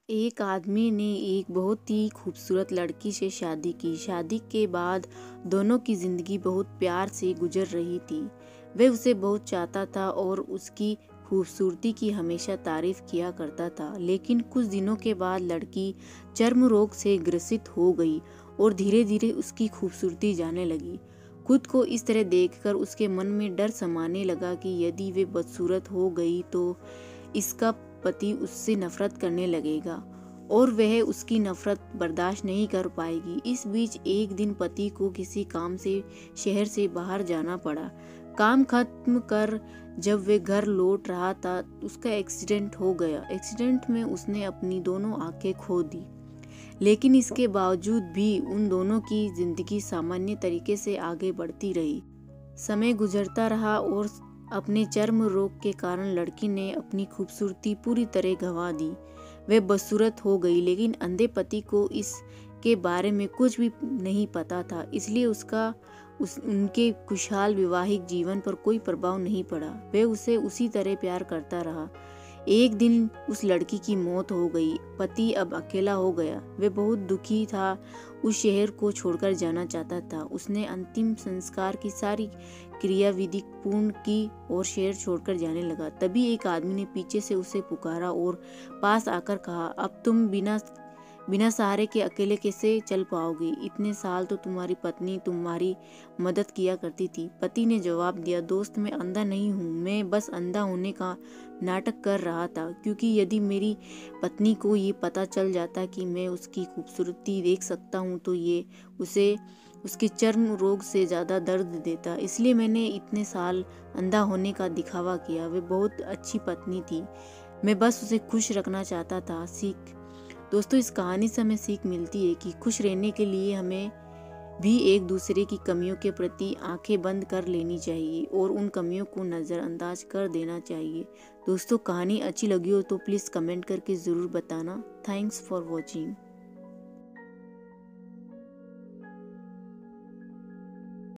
एक आदमी ने एक बहुत ही खूबसूरत लड़की से शादी की। शादी के बाद दोनों की ज़िंदगी बहुत प्यार से गुजर रही थी। वह उसे बहुत चाहता था और उसकी खूबसूरती की हमेशा तारीफ किया करता था। लेकिन कुछ दिनों के बाद लड़की चर्म रोग से ग्रसित हो गई और धीरे धीरे उसकी खूबसूरती जाने लगी। खुद को इस तरह देखकर उसके मन में डर समाने लगा कि यदि वे बदसूरत हो गई तो इसका पति उससे नफरत करने लगेगा और वह उसकी नफरत बर्दाश्त नहीं कर पाएगी। इस बीच एक दिन पति को किसी काम से शहर से बाहर जाना पड़ा। काम खत्म कर जब वह घर लौट रहा था उसका एक्सीडेंट हो गया। एक्सीडेंट में उसने अपनी दोनों आंखें खो दी। लेकिन इसके बावजूद भी उन दोनों की जिंदगी सामान्य तरीके से आगे बढ़ती रही। समय गुजरता रहा और अपने चर्म रोग के कारण लड़की ने अपनी खूबसूरती पूरी तरह गंवा दी। वह बदसूरत हो गई, लेकिन अंधे पति को इसके बारे में कुछ भी नहीं पता था, इसलिए उनके खुशहाल वैवाहिक जीवन पर कोई प्रभाव नहीं पड़ा। वह उसे उसी तरह प्यार करता रहा। एक दिन उस लड़की की मौत हो गई। पति अब अकेला हो गया। वह बहुत दुखी था, उस शहर को छोड़कर जाना चाहता था। उसने अंतिम संस्कार की सारी क्रियाविधि पूर्ण की और शहर छोड़कर जाने लगा। तभी एक आदमी ने पीछे से उसे पुकारा और पास आकर कहा, अब तुम बिना सहारे के अकेले कैसे चल पाओगे? इतने साल तो तुम्हारी पत्नी तुम्हारी मदद किया करती थी। पति ने जवाब दिया, दोस्त मैं अंधा नहीं हूँ, मैं बस अंधा होने का नाटक कर रहा था, क्योंकि यदि मेरी पत्नी को ये पता चल जाता कि मैं उसकी खूबसूरती देख सकता हूँ तो ये उसे उसके चर्म रोग से ज़्यादा दर्द देता, इसलिए मैंने इतने साल अंधा होने का दिखावा किया। वह बहुत अच्छी पत्नी थी, मैं बस उसे खुश रखना चाहता था। सीख दोस्तों, इस कहानी से हमें सीख मिलती है कि खुश रहने के लिए हमें भी एक दूसरे की कमियों के प्रति आंखें बंद कर लेनी चाहिए और उन कमियों को नज़रअंदाज कर देना चाहिए। दोस्तों, कहानी अच्छी लगी हो तो प्लीज़ कमेंट करके ज़रूर बताना। Thanks for watching.